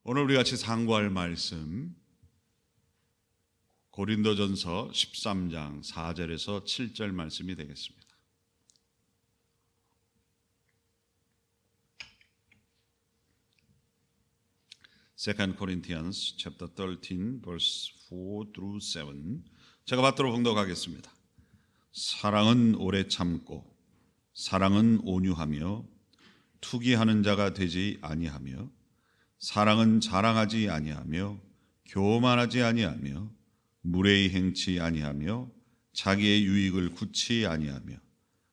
오늘 우리 같이 상고할 말씀 고린도전서 13장 4절에서 7절 말씀이 되겠습니다. Second Corinthians chapter 13 verse 4 through 7. 제가 받들어 봉독하겠습니다. 사랑은 오래 참고 사랑은 온유하며 투기하는 자가 되지 아니하며 사랑은 자랑하지 아니하며 교만하지 아니하며 무례히 행치 아니하며 자기의 유익을 굳지 아니하며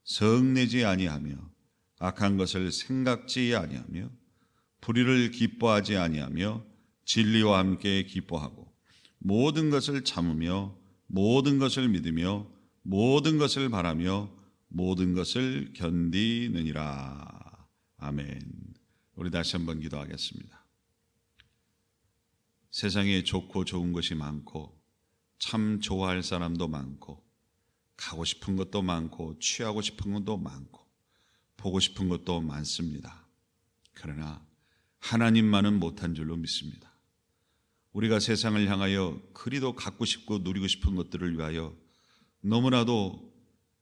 성내지 아니하며 악한 것을 생각지 아니하며 불의를 기뻐하지 아니하며 진리와 함께 기뻐하고 모든 것을 참으며 모든 것을 믿으며 모든 것을 바라며 모든 것을 견디느니라. 아멘. 우리 다시 한번 기도하겠습니다. 세상에 좋고 좋은 것이 많고 참 좋아할 사람도 많고 가고 싶은 것도 많고 취하고 싶은 것도 많고 보고 싶은 것도 많습니다. 그러나 하나님만은 못한 줄로 믿습니다. 우리가 세상을 향하여 그리도 갖고 싶고 누리고 싶은 것들을 위하여 너무나도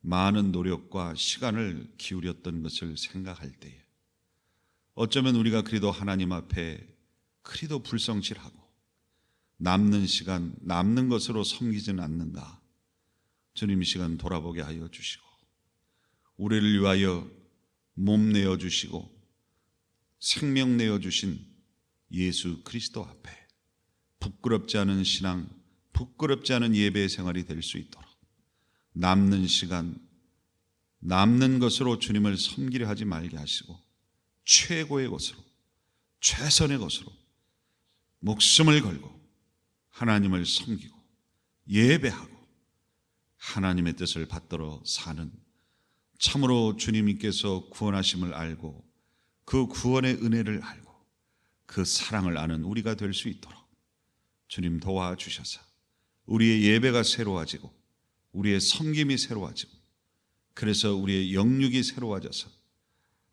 많은 노력과 시간을 기울였던 것을 생각할 때에 어쩌면 우리가 그리도 하나님 앞에 그리도 불성실하고 남는 시간, 남는 것으로 섬기지는 않는가. 주님 이 시간 돌아보게 하여 주시고 우리를 위하여 몸 내어주시고 생명 내어주신 예수 그리스도 앞에 부끄럽지 않은 신앙, 부끄럽지 않은 예배 생활이 될 수 있도록 남는 시간, 남는 것으로 주님을 섬기려 하지 말게 하시고 최고의 것으로, 최선의 것으로 목숨을 걸고 하나님을 섬기고 예배하고 하나님의 뜻을 받들어 사는 참으로 주님께서 구원하심을 알고 그 구원의 은혜를 알고 그 사랑을 아는 우리가 될 수 있도록 주님 도와주셔서 우리의 예배가 새로워지고 우리의 섬김이 새로워지고 그래서 우리의 영육이 새로워져서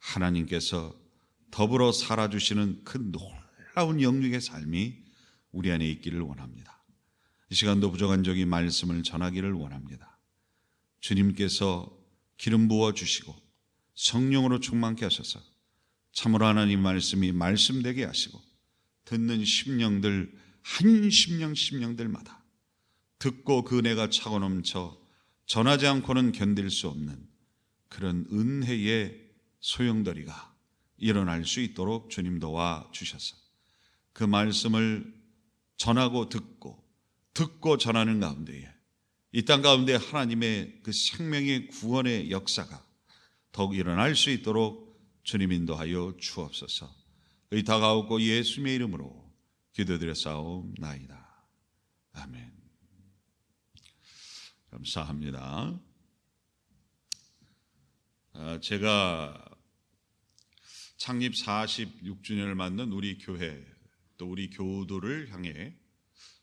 하나님께서 더불어 살아주시는 그 놀라운 영육의 삶이 우리 안에 있기를 원합니다. 이 시간도 부족한 적이 말씀을 전하기를 원합니다. 주님께서 기름 부어 주시고 성령으로 충만케 하셔서 참으로 하나님 말씀이 말씀되게 하시고 듣는 심령들 한 심령들마다 듣고 그 은혜가 차고 넘쳐 전하지 않고는 견딜 수 없는 그런 은혜의 소용돌이가 일어날 수 있도록 주님 도와주셔서 그 말씀을 전하고 듣고 전하는 가운데에 이 땅 가운데 하나님의 그 생명의 구원의 역사가 더욱 일어날 수 있도록 주님 인도하여 주옵소서. 의 다가오고 예수님의 이름으로 기도드렸사옵나이다. 아멘. 감사합니다. 제가 창립 46주년을 맞는 우리 교회 또 우리 교우들을 향해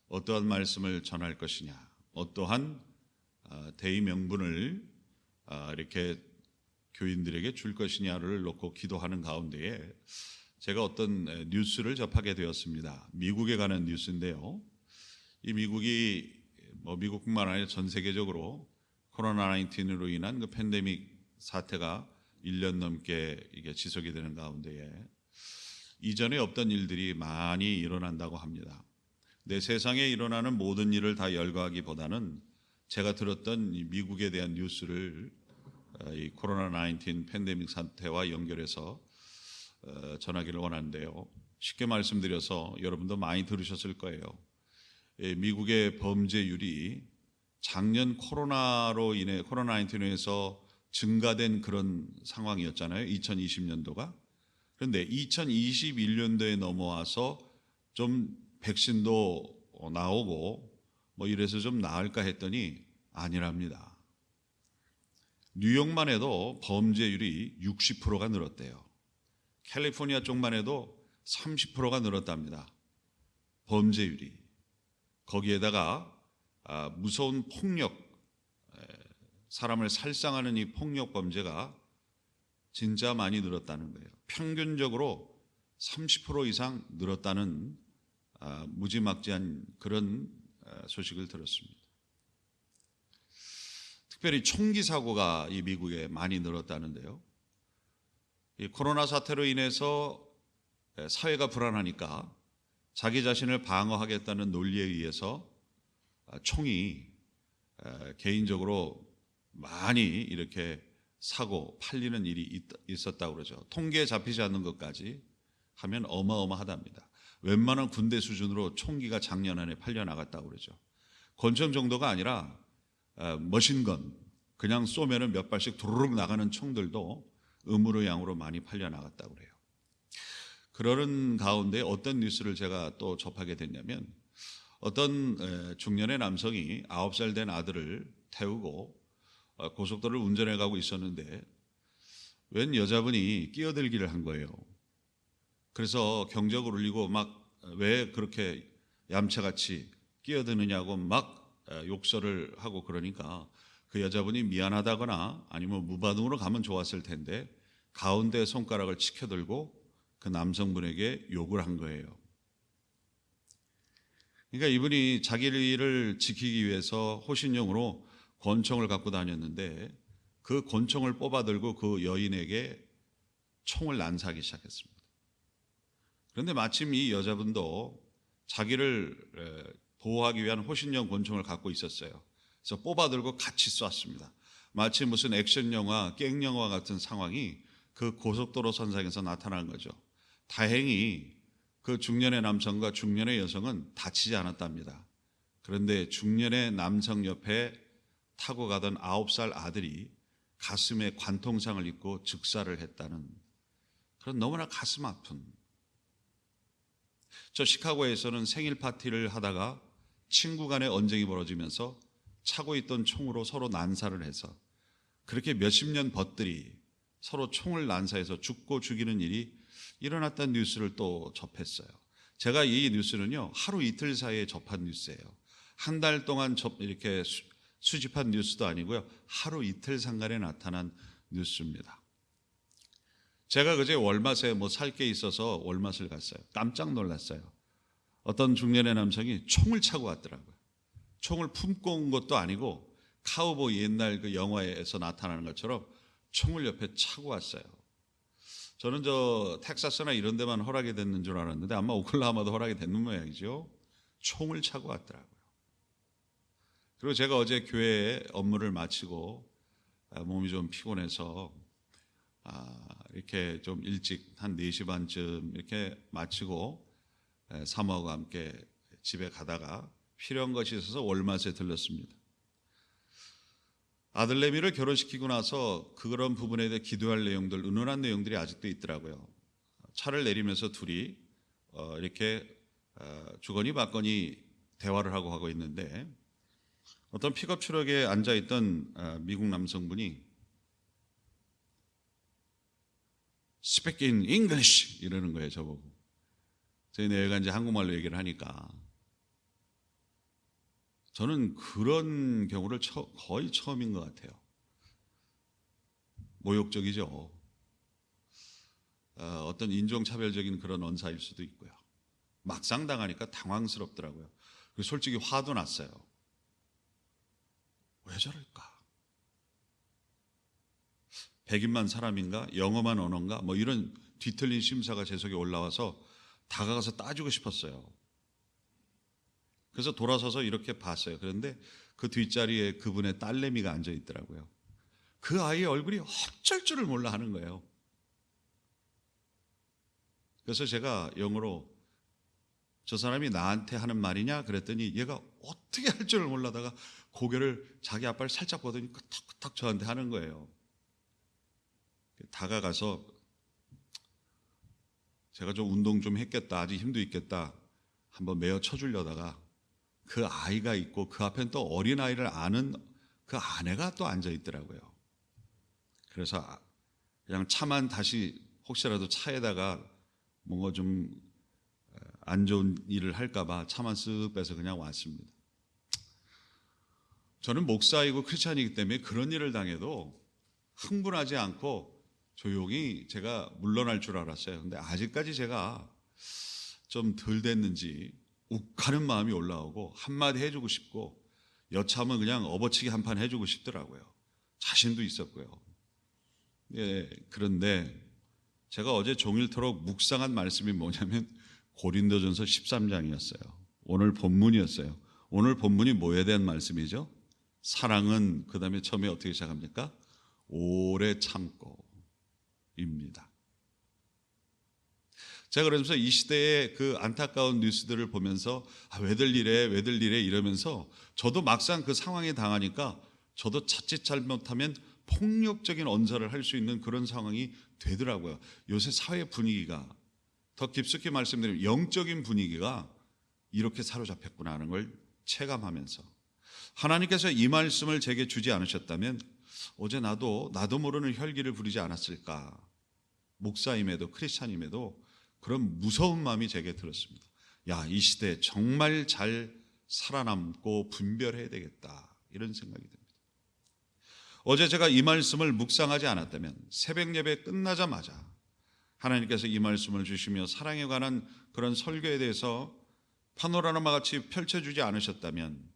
어떠한 말씀을 전할 것이냐, 어떠한 대의 명분을 이렇게 교인들에게 줄 것이냐를 놓고 기도하는 가운데에 제가 어떤 뉴스를 접하게 되었습니다. 미국에 관한 뉴스인데요. 이 미국이 미국뿐만 아니라 전 세계적으로 코로나19로 인한 그 팬데믹 사태가 1년 넘게 이게 지속이 되는 가운데에 이전에 없던 일들이 많이 일어난다고 합니다. 내 세상에 일어나는 모든 일을 다 열거하기보다는 제가 들었던 이 미국에 대한 뉴스를 이 코로나19 팬데믹 사태와 연결해서 전하기를 원하는데요. 쉽게 말씀드려서 여러분도 많이 들으셨을 거예요. 미국의 범죄율이 작년 코로나19로 인해서 증가된 그런 상황이었잖아요. 2020년도가. 그런데 2021년도에 넘어와서 좀 백신도 나오고 이래서 좀 나을까 했더니 아니랍니다. 뉴욕만 해도 범죄율이 60%가 늘었대요. 캘리포니아 쪽만 해도 30%가 늘었답니다. 범죄율이. 거기에다가 무서운 폭력, 사람을 살상하는 이 폭력 범죄가 진짜 많이 늘었다는 거예요. 평균적으로 30% 이상 늘었다는 무지막지한 그런 소식을 들었습니다. 특별히 총기 사고가 이 미국에 많이 늘었다는데요. 이 코로나 사태로 인해서 사회가 불안하니까 자기 자신을 방어하겠다는 논리에 의해서 총이 개인적으로 많이 이렇게 사고 팔리는 일이 있었다고 그러죠. 통계에 잡히지 않는 것까지 하면 어마어마하답니다. 웬만한 군대 수준으로 총기가 작년 안에 팔려나갔다고 그러죠. 권총 정도가 아니라 머신건, 그냥 쏘면은 몇 발씩 두루룩 나가는 총들도 음으로 양으로 많이 팔려나갔다고 그래요. 그러는 가운데 어떤 뉴스를 제가 또 접하게 됐냐면, 어떤 중년의 남성이 9살 된 아들을 태우고 고속도로를 운전해 가고 있었는데 웬 여자분이 끼어들기를 한 거예요. 그래서 경적을 울리고 막 왜 그렇게 얌체같이 끼어드느냐고 막 욕설을 하고 그러니까 그 여자분이 미안하다거나 아니면 무반응으로 가면 좋았을 텐데 가운데 손가락을 치켜들고 그 남성분에게 욕을 한 거예요. 그러니까 이분이 자기를 지키기 위해서 호신용으로 권총을 갖고 다녔는데 그 권총을 뽑아들고 그 여인에게 총을 난사하기 시작했습니다. 그런데 마침 이 여자분도 자기를 보호하기 위한 호신용 권총을 갖고 있었어요. 그래서 뽑아들고 같이 쐈습니다. 마치 무슨 액션 영화, 갱 영화 같은 상황이 그 고속도로 선상에서 나타난 거죠. 다행히 그 중년의 남성과 중년의 여성은 다치지 않았답니다. 그런데 중년의 남성 옆에 타고 가던 9살 아들이 가슴에 관통상을 입고 즉사를 했다는 그런 너무나 가슴 아픈. 저 시카고에서는 생일 파티를 하다가 친구 간의 언쟁이 벌어지면서 차고 있던 총으로 서로 난사를 해서 그렇게 몇십 년 벗들이 서로 총을 난사해서 죽고 죽이는 일이 일어났다는 뉴스를 또 접했어요. 제가 이 뉴스는요, 하루 이틀 사이에 접한 뉴스예요. 한 달 동안 이렇게 수집한 뉴스도 아니고요, 하루 이틀 상간에 나타난 뉴스입니다. 제가 그제 월마트에 살 게 있어서 월마트를 갔어요. 깜짝 놀랐어요. 어떤 중년의 남성이 총을 차고 왔더라고요. 총을 품고 온 것도 아니고 카우보이 옛날 그 영화에서 나타나는 것처럼 총을 옆에 차고 왔어요. 저는 저 텍사스나 이런 데만 허락이 됐는 줄 알았는데 아마 오클라호마도 허락이 됐는 모양이죠. 총을 차고 왔더라고요. 그리고 제가 어제 교회에 업무를 마치고 몸이 좀 피곤해서 이렇게 좀 일찍 한 4시 반쯤 이렇게 마치고 사모하고 함께 집에 가다가 필요한 것이 있어서 월마트에 들렀습니다. 아들내미를 결혼시키고 나서 그런 부분에 대해 기도할 내용들, 은은한 내용들이 아직도 있더라고요. 차를 내리면서 둘이 이렇게 주거니 받거니 대화를 하고 있는데 어떤 픽업 트럭에 앉아있던 미국 남성분이 Speak in English 이러는 거예요, 저보고. 저희 내외가 이제 한국말로 얘기를 하니까 저는 그런 경우를 거의 처음인 것 같아요. 모욕적이죠. 어떤 인종차별적인 그런 언사일 수도 있고요. 막상 당하니까 당황스럽더라고요. 그리고 솔직히 화도 났어요. 왜 저럴까? 백인만 사람인가? 영어만 언어인가? 이런 뒤틀린 심사가 제 속에 올라와서 다가가서 따지고 싶었어요. 그래서 돌아서서 이렇게 봤어요. 그런데 그 뒷자리에 그분의 딸내미가 앉아 있더라고요. 그 아이의 얼굴이 어쩔 줄을 몰라 하는 거예요. 그래서 제가 영어로 저 사람이 나한테 하는 말이냐 그랬더니 얘가 어떻게 할 줄을 몰라다가 고개를 자기 아빠를 살짝 보더니 끄덕끄덕 저한테 하는 거예요. 다가가서 제가 좀 운동 좀 했겠다, 아직 힘도 있겠다 한번 메어 쳐주려다가 그 아이가 있고 그 앞엔 또 어린아이를 아는 그 아내가 또 앉아 있더라고요. 그래서 그냥 차만 다시 혹시라도 차에다가 뭔가 좀 안 좋은 일을 할까봐 차만 쓱 빼서 그냥 왔습니다. 저는 목사이고 크리스찬이기 때문에 그런 일을 당해도 흥분하지 않고 조용히 제가 물러날 줄 알았어요. 근데 아직까지 제가 좀 덜 됐는지 욱하는 마음이 올라오고 한마디 해주고 싶고 여차하면 그냥 업어치기 한 판 해주고 싶더라고요. 자신도 있었고요. 예, 그런데 제가 어제 종일토록 묵상한 말씀이 뭐냐면 고린도전서 13장이었어요. 오늘 본문이었어요. 오늘 본문이 뭐에 대한 말씀이죠? 사랑은 그 다음에 처음에 어떻게 시작합니까? 오래 참고 입니다. 제가 그러면서 이 시대의 그 안타까운 뉴스들을 보면서 왜들 이래 이러면서 저도 막상 그 상황에 당하니까 저도 자칫 잘못하면 폭력적인 언사를 할 수 있는 그런 상황이 되더라고요. 요새 사회 분위기가, 더 깊숙이 말씀드리면 영적인 분위기가 이렇게 사로잡혔구나 하는 걸 체감하면서 하나님께서 이 말씀을 제게 주지 않으셨다면 어제 나도 모르는 혈기를 부리지 않았을까. 목사임에도 크리스찬임에도 그런 무서운 마음이 제게 들었습니다. 야, 이 시대에 정말 잘 살아남고 분별해야 되겠다, 이런 생각이 듭니다. 어제 제가 이 말씀을 묵상하지 않았다면 새벽 예배 끝나자마자 하나님께서 이 말씀을 주시며 사랑에 관한 그런 설교에 대해서 파노라마 같이 펼쳐주지 않으셨다면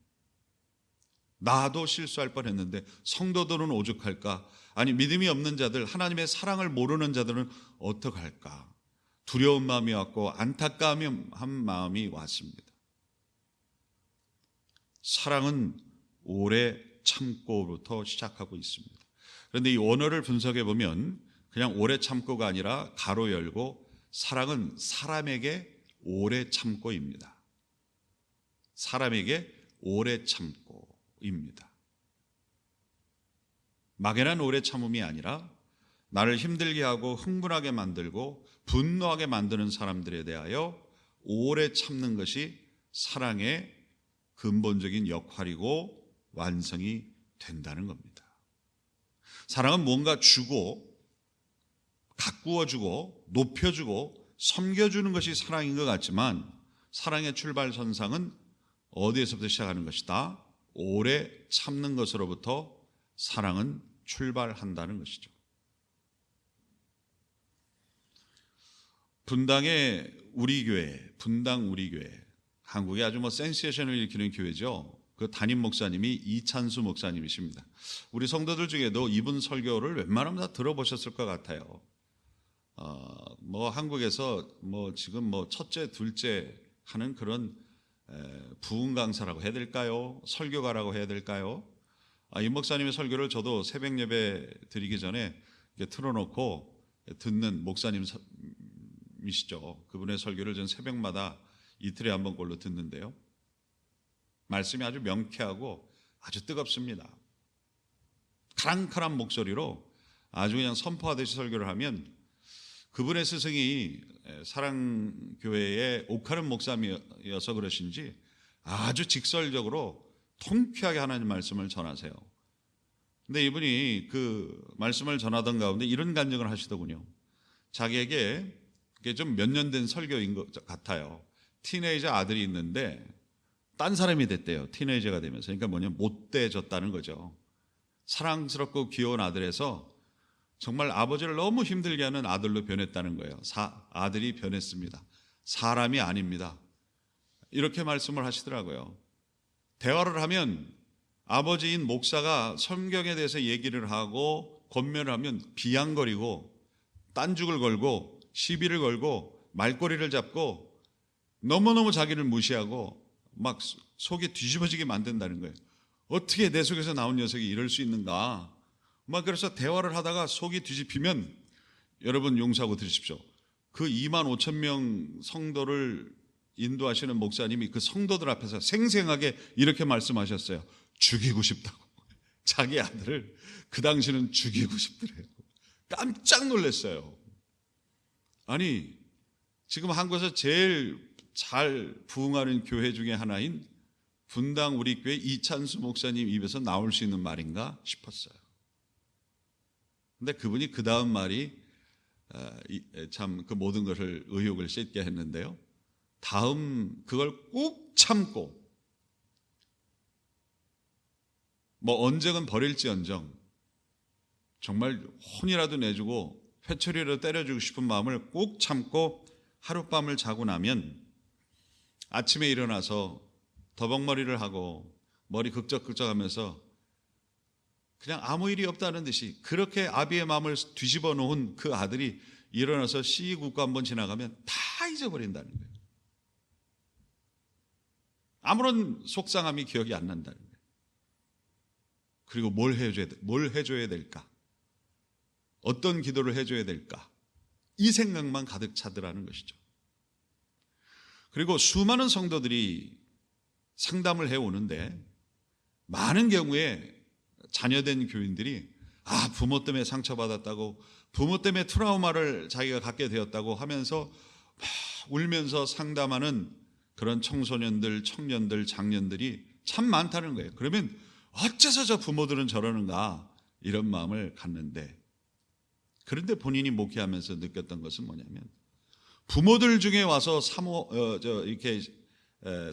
나도 실수할 뻔했는데 성도들은 오죽할까? 아니, 믿음이 없는 자들, 하나님의 사랑을 모르는 자들은 어떡할까? 두려운 마음이 왔고 안타까운 마음이 왔습니다. 사랑은 오래 참고부터 시작하고 있습니다. 그런데 이 원어를 분석해 보면 그냥 오래 참고가 아니라 가로 열고 사랑은 사람에게 오래 참고입니다. 사람에게 오래 참고입니다. 막연한 오래 참음이 아니라 나를 힘들게 하고 흥분하게 만들고 분노하게 만드는 사람들에 대하여 오래 참는 것이 사랑의 근본적인 역할이고 완성이 된다는 겁니다. 사랑은 뭔가 주고 가꾸어주고 높여주고 섬겨주는 것이 사랑인 것 같지만 사랑의 출발선상은 어디에서부터 시작하는 것이다? 오래 참는 것으로부터 사랑은 출발한다는 것이죠. 분당의 우리 교회, 분당 우리 교회, 한국에 아주 센세이션을 일으키는 교회죠. 그 담임 목사님이 이찬수 목사님이십니다. 우리 성도들 중에도 이분 설교를 웬만하면 다 들어보셨을 것 같아요. 한국에서 지금 첫째, 둘째 하는 그런 부흥 강사라고 해야 될까요? 설교가라고 해야 될까요? 이 목사님의 설교를 저도 새벽 예배 드리기 전에 틀어놓고 듣는 목사님이시죠. 그분의 설교를 전 새벽마다 이틀에 한 번꼴로 듣는데요. 말씀이 아주 명쾌하고 아주 뜨겁습니다. 카랑카랑 목소리로 아주 그냥 선포하듯이 설교를 하면 그분의 스승이 사랑교회의 옥하는 목사님이어서 그러신지 아주 직설적으로 통쾌하게 하나님 말씀을 전하세요. 근데 이분이 그 말씀을 전하던 가운데 이런 간증을 하시더군요. 자기에게 좀 몇 년 된 설교인 것 같아요. 티네이저 아들이 있는데 딴 사람이 됐대요. 티네이저가 되면서. 그러니까 못돼졌다는 거죠. 사랑스럽고 귀여운 아들에서 정말 아버지를 너무 힘들게 하는 아들로 변했다는 거예요. 아들이 변했습니다. 사람이 아닙니다. 이렇게 말씀을 하시더라고요. 대화를 하면 아버지인 목사가 성경에 대해서 얘기를 하고 권면을 하면 비양거리고 딴죽을 걸고 시비를 걸고 말꼬리를 잡고 너무너무 자기를 무시하고 막 속이 뒤집어지게 만든다는 거예요. 어떻게 내 속에서 나온 녀석이 이럴 수 있는가? 그래서 대화를 하다가 속이 뒤집히면 여러분 용서하고 들으십시오. 그 25,000명 성도를 인도하시는 목사님이 그 성도들 앞에서 생생하게 이렇게 말씀하셨어요. 죽이고 싶다고. 자기 아들을 그 당시는 죽이고 싶더래요. 깜짝 놀랐어요. 아니, 지금 한국에서 제일 잘 부흥하는 교회 중에 하나인 분당 우리 교회 이찬수 목사님 입에서 나올 수 있는 말인가 싶었어요. 근데 그분이 그 다음 말이 참 그 모든 것을 의욕을 씻게 했는데요. 다음 그걸 꾹 참고 언쟁은 벌일지언정 정말 혼이라도 내주고 회초리로 때려주고 싶은 마음을 꼭 참고 하룻밤을 자고 나면 아침에 일어나서 더벅머리를 하고 머리 극적극적하면서 그냥 아무 일이 없다는 듯이 그렇게 아비의 마음을 뒤집어 놓은 그 아들이 일어나서 씩 웃고 한번 지나가면 다 잊어버린다는 거예요. 아무런 속상함이 기억이 안 난다는 거예요. 그리고 뭘 해줘야 될까? 어떤 기도를 해줘야 될까? 이 생각만 가득 차더라는 것이죠. 그리고 수많은 성도들이 상담을 해오는데 많은 경우에 자녀된 교인들이 부모 때문에 상처받았다고, 부모 때문에 트라우마를 자기가 갖게 되었다고 하면서 막 울면서 상담하는 그런 청소년들, 청년들, 장년들이 참 많다는 거예요. 그러면 어째서 저 부모들은 저러는가 이런 마음을 갖는데, 그런데 본인이 목회하면서 느꼈던 것은 뭐냐면 부모들 중에 와서 이렇게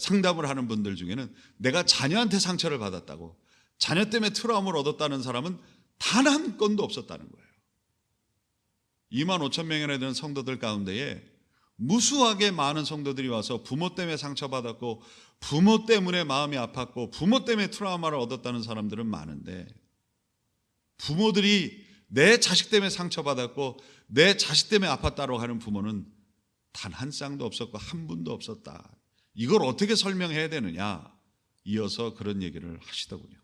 상담을 하는 분들 중에는 내가 자녀한테 상처를 받았다고, 자녀 때문에 트라우마를 얻었다는 사람은 단 한 건도 없었다는 거예요. 25,000명이나 되는 성도들 가운데에 무수하게 많은 성도들이 와서 부모 때문에 상처받았고, 부모 때문에 마음이 아팠고, 부모 때문에 트라우마를 얻었다는 사람들은 많은데, 부모들이 내 자식 때문에 상처받았고 내 자식 때문에 아팠다고 하는 부모는 단 한 쌍도 없었고 한 분도 없었다. 이걸 어떻게 설명해야 되느냐, 이어서 그런 얘기를 하시더군요.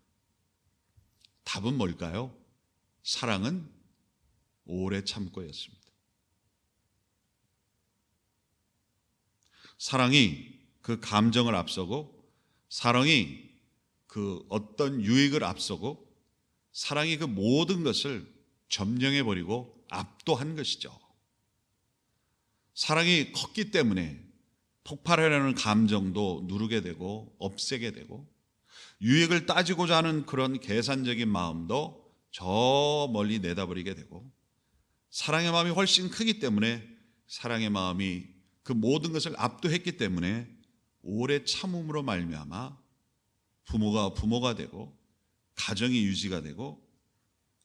답은 뭘까요? 사랑은 오래 참고였습니다. 사랑이 그 감정을 앞서고, 사랑이 그 어떤 유익을 앞서고, 사랑이 그 모든 것을 점령해버리고 압도한 것이죠. 사랑이 컸기 때문에 폭발하려는 감정도 누르게 되고 없애게 되고, 유익을 따지고자 하는 그런 계산적인 마음도 저 멀리 내다버리게 되고, 사랑의 마음이 훨씬 크기 때문에 사랑의 마음이 그 모든 것을 압도했기 때문에 오래 참음으로 말미암아 부모가 되고 가정이 유지가 되고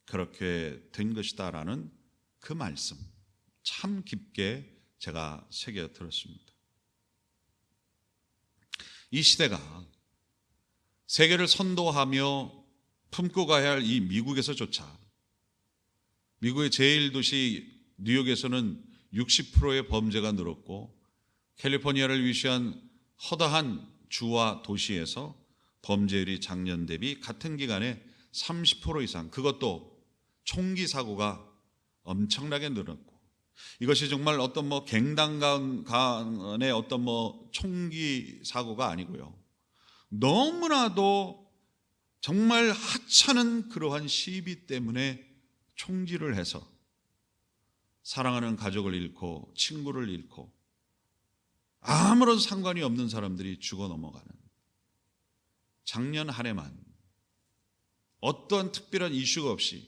그렇게 된 것이다라는 그 말씀, 참 깊게 제가 새겨 들었습니다. 이 시대가 세계를 선도하며 품고 가야 할 이 미국에서조차, 미국의 제1도시 뉴욕에서는 60%의 범죄가 늘었고, 캘리포니아를 위시한 허다한 주와 도시에서 범죄율이 작년 대비 같은 기간에 30% 이상, 그것도 총기 사고가 엄청나게 늘었고, 이것이 정말 어떤 갱단 간의 어떤 총기 사고가 아니고요, 너무나도 정말 하찮은 그러한 시비 때문에 총질을 해서 사랑하는 가족을 잃고 친구를 잃고 아무런 상관이 없는 사람들이 죽어 넘어가는, 작년 한 해만 어떤 특별한 이슈가 없이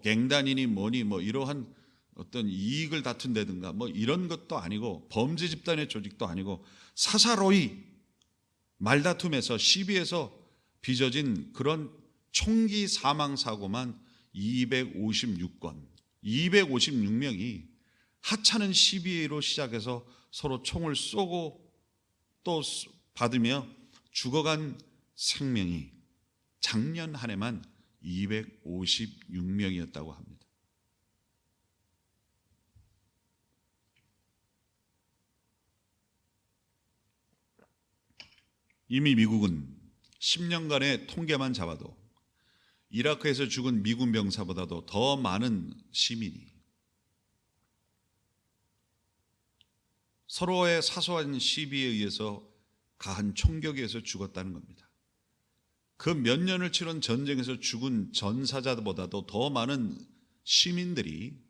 갱단이니 뭐니 이러한 어떤 이익을 다툰다든가 이런 것도 아니고, 범죄 집단의 조직도 아니고, 사사로이 말다툼에서 시비에서 빚어진 그런 총기 사망 사고만 256건, 256명이 하찮은 시비로 시작해서 서로 총을 쏘고 또 받으며 죽어간 생명이 작년 한 해만 256명이었다고 합니다. 이미 미국은 10년간의 통계만 잡아도 이라크에서 죽은 미군 병사보다도 더 많은 시민이 서로의 사소한 시비에 의해서 가한 총격에 의해서 죽었다는 겁니다. 그 몇 년을 치른 전쟁에서 죽은 전사자보다도 더 많은 시민들이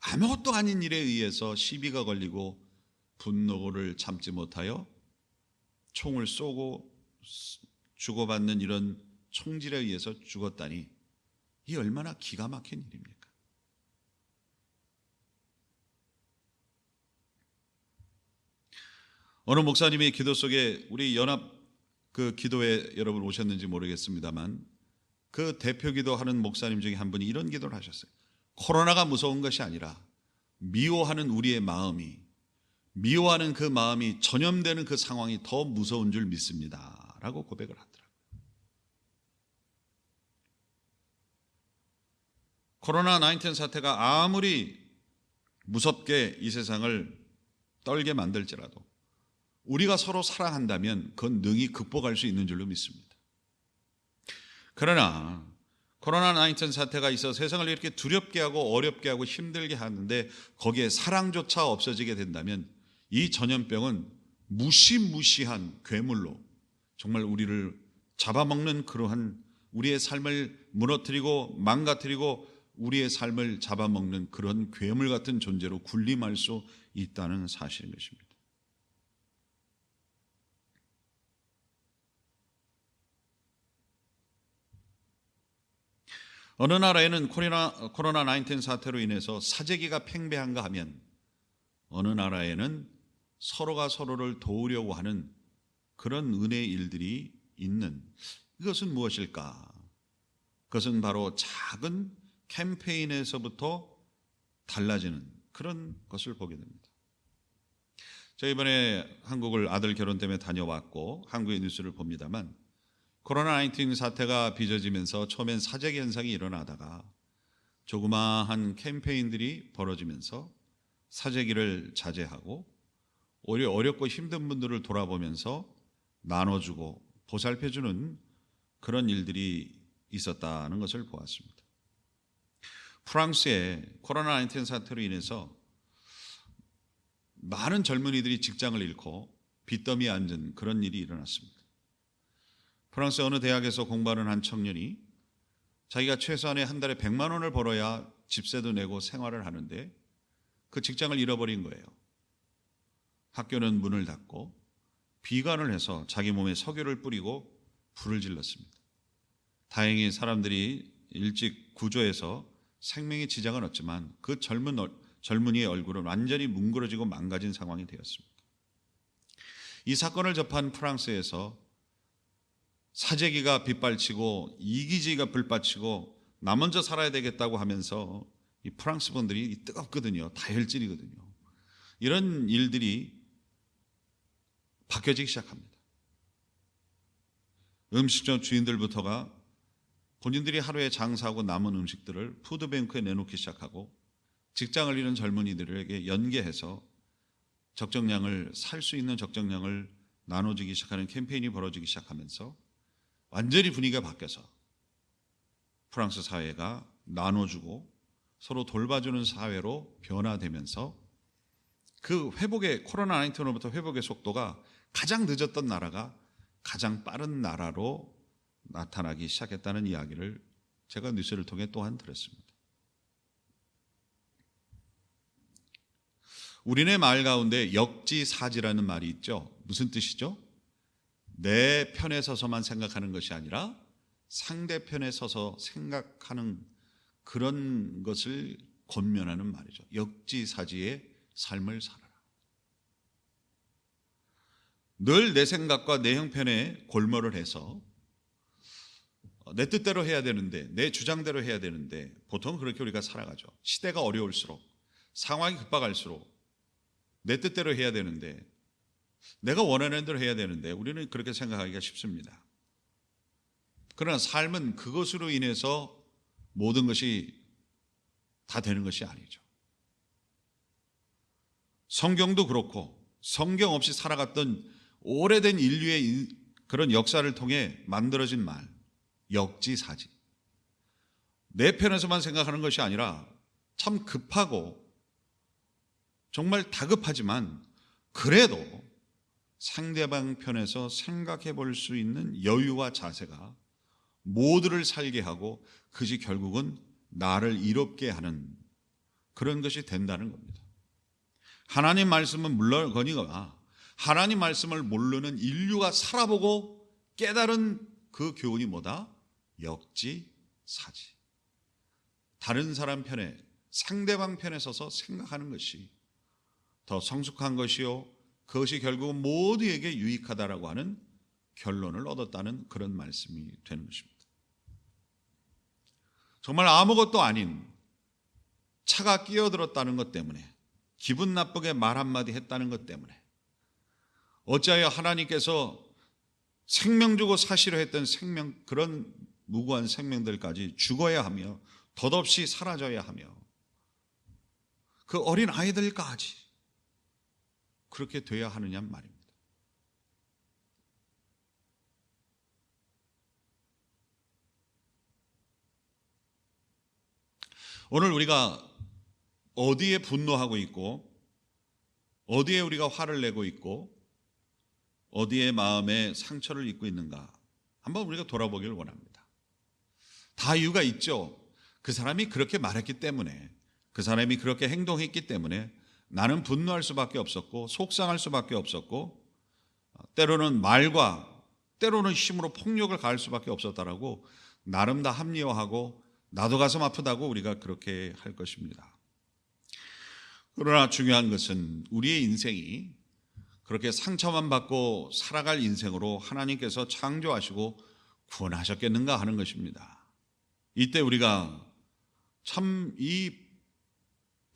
아무것도 아닌 일에 의해서 시비가 걸리고 분노를 참지 못하여 총을 쏘고 주고받는 이런 총질에 의해서 죽었다니, 이 얼마나 기가 막힌 일입니까? 어느 목사님의 기도 속에, 우리 연합 그 기도에 여러분 오셨는지 모르겠습니다만, 그 대표 기도하는 목사님 중에 한 분이 이런 기도를 하셨어요. 코로나가 무서운 것이 아니라 미워하는 우리의 마음이, 미워하는 그 마음이 전염되는 그 상황이 더 무서운 줄 믿습니다 라고 고백을 하더라고요. 코로나19 사태가 아무리 무섭게 이 세상을 떨게 만들지라도 우리가 서로 사랑한다면 그건 능히 극복할 수 있는 줄로 믿습니다. 그러나 코로나19 사태가 있어 세상을 이렇게 두렵게 하고 어렵게 하고 힘들게 하는데 거기에 사랑조차 없어지게 된다면 이 전염병은 무시무시한 괴물로 정말 우리를 잡아먹는 그러한, 우리의 삶을 무너뜨리고 망가뜨리고 우리의 삶을 잡아먹는 그런 괴물 같은 존재로 군림할 수 있다는 사실인 것입니다. 어느 나라에는 코로나19 사태로 인해서 사재기가 팽배한가 하면 어느 나라에는 서로가 서로를 도우려고 하는 그런 은혜의 일들이 있는, 이것은 무엇일까? 그것은 바로 작은 캠페인에서부터 달라지는 그런 것을 보게 됩니다. 저 이번에 한국을 아들 결혼 때문에 다녀왔고 한국의 뉴스를 봅니다만 코로나19 사태가 빚어지면서 처음엔 사재기 현상이 일어나다가 조그마한 캠페인들이 벌어지면서 사재기를 자제하고 오히려 어렵고 힘든 분들을 돌아보면서 나눠주고 보살펴주는 그런 일들이 있었다는 것을 보았습니다. 프랑스의 코로나19 사태로 인해서 많은 젊은이들이 직장을 잃고 빚더미에 앉은 그런 일이 일어났습니다. 프랑스 어느 대학에서 공부하는 한 청년이 자기가 최소한의 한 달에 100만 원을 벌어야 집세도 내고 생활을 하는데 그 직장을 잃어버린 거예요. 학교는 문을 닫고 비관을 해서 자기 몸에 석유를 뿌리고 불을 질렀습니다. 다행히 사람들이 일찍 구조해서 생명에 지장은 없지만 그 젊은이의 얼굴은 완전히 뭉그러지고 망가진 상황이 되었습니다. 이 사건을 접한 프랑스에서 사재기가 빗발치고 이기주의가 불받치고 나 먼저 살아야 되겠다고 하면서 이 프랑스 분들이 뜨겁거든요. 다혈질이거든요. 이런 일들이 바뀌어지기 시작합니다. 음식점 주인들부터가 본인들이 하루에 장사하고 남은 음식들을 푸드뱅크에 내놓기 시작하고 직장을 잃은 젊은이들에게 연계해서 적정량을 살 수 있는 적정량을 나눠주기 시작하는 캠페인이 벌어지기 시작하면서 완전히 분위기가 바뀌어서 프랑스 사회가 나눠주고 서로 돌봐주는 사회로 변화되면서 그 회복의, 코로나19로부터 회복의 속도가 가장 늦었던 나라가 가장 빠른 나라로 나타나기 시작했다는 이야기를 제가 뉴스를 통해 또한 들었습니다. 우리네 말 가운데 역지사지라는 말이 있죠. 무슨 뜻이죠? 내 편에 서서만 생각하는 것이 아니라 상대편에 서서 생각하는 그런 것을 권면하는 말이죠. 역지사지의 삶을 살아라. 늘 내 생각과 내 형편에 골몰을 해서 내 뜻대로 해야 되는데, 내 주장대로 해야 되는데 보통 그렇게 우리가 살아가죠. 시대가 어려울수록, 상황이 급박할수록 내 뜻대로 해야 되는데, 내가 원하는 대로 해야 되는데 우리는 그렇게 생각하기가 쉽습니다. 그러나 삶은 그것으로 인해서 모든 것이 다 되는 것이 아니죠. 성경도 그렇고 성경 없이 살아갔던 오래된 인류의 그런 역사를 통해 만들어진 말, 역지사지. 내 편에서만 생각하는 것이 아니라 참 급하고 정말 다급하지만 그래도 상대방 편에서 생각해 볼 수 있는 여유와 자세가 모두를 살게 하고 그것이 결국은 나를 이롭게 하는 그런 것이 된다는 겁니다. 하나님 말씀은 물론거니가 하나님 말씀을 모르는 인류가 살아보고 깨달은 그 교훈이 뭐다? 역지사지. 다른 사람 편에, 상대방 편에 서서 생각하는 것이 더 성숙한 것이요, 그것이 결국은 모두에게 유익하다라고 하는 결론을 얻었다는 그런 말씀이 되는 것입니다. 정말 아무것도 아닌 차가 끼어들었다는 것 때문에, 기분 나쁘게 말 한마디 했다는 것 때문에, 어찌하여 하나님께서 생명 주고 사시려 했던 생명, 그런 무고한 생명들까지 죽어야 하며 덧없이 사라져야 하며 그 어린 아이들까지 그렇게 돼야 하느냐 말입니다. 오늘 우리가 어디에 분노하고 있고, 어디에 우리가 화를 내고 있고, 어디에 마음에 상처를 입고 있는가 한번 우리가 돌아보기를 원합니다. 다 이유가 있죠. 그 사람이 그렇게 말했기 때문에, 그 사람이 그렇게 행동했기 때문에 나는 분노할 수밖에 없었고 속상할 수밖에 없었고 때로는 말과 때로는 힘으로 폭력을 가할 수밖에 없었다라고 나름 다 합리화하고 나도 가슴 아프다고 우리가 그렇게 할 것입니다. 그러나 중요한 것은 우리의 인생이 그렇게 상처만 받고 살아갈 인생으로 하나님께서 창조하시고 구원하셨겠는가 하는 것입니다. 이때 우리가 참 이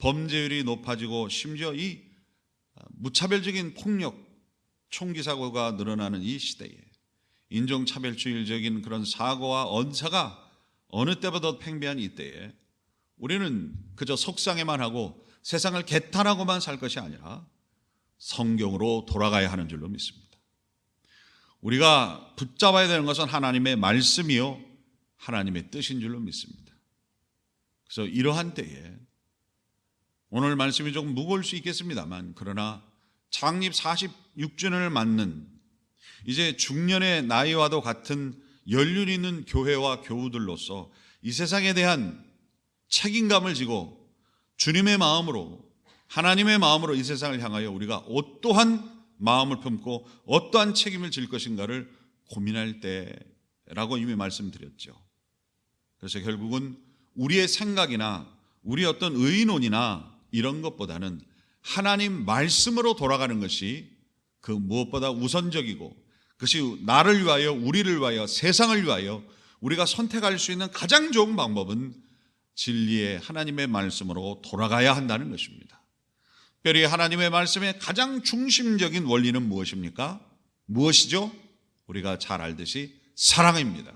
범죄율이 높아지고 심지어 이 무차별적인 폭력, 총기 사고가 늘어나는 이 시대에 인종차별주의적인 그런 사고와 언사가 어느 때보다 팽배한 이때에 우리는 그저 속상해만 하고 세상을 개탄하고만 살 것이 아니라 성경으로 돌아가야 하는 줄로 믿습니다. 우리가 붙잡아야 되는 것은 하나님의 말씀이요 하나님의 뜻인 줄로 믿습니다. 그래서 이러한 때에 오늘 말씀이 조금 무거울 수 있겠습니다만, 그러나 창립 46주년을 맞는 이제 중년의 나이와도 같은 연륜 있는 교회와 교우들로서 이 세상에 대한 책임감을 지고 주님의 마음으로, 하나님의 마음으로 이 세상을 향하여 우리가 어떠한 마음을 품고 어떠한 책임을 질 것인가를 고민할 때라고 이미 말씀드렸죠. 그래서 결국은 우리의 생각이나 우리 어떤 의논이나 이런 것보다는 하나님 말씀으로 돌아가는 것이 그 무엇보다 우선적이고, 그것이 나를 위하여, 우리를 위하여, 세상을 위하여 우리가 선택할 수 있는 가장 좋은 방법은 진리의 하나님의 말씀으로 돌아가야 한다는 것입니다. 특별히 하나님의 말씀의 가장 중심적인 원리는 무엇입니까? 무엇이죠? 우리가 잘 알듯이 사랑입니다.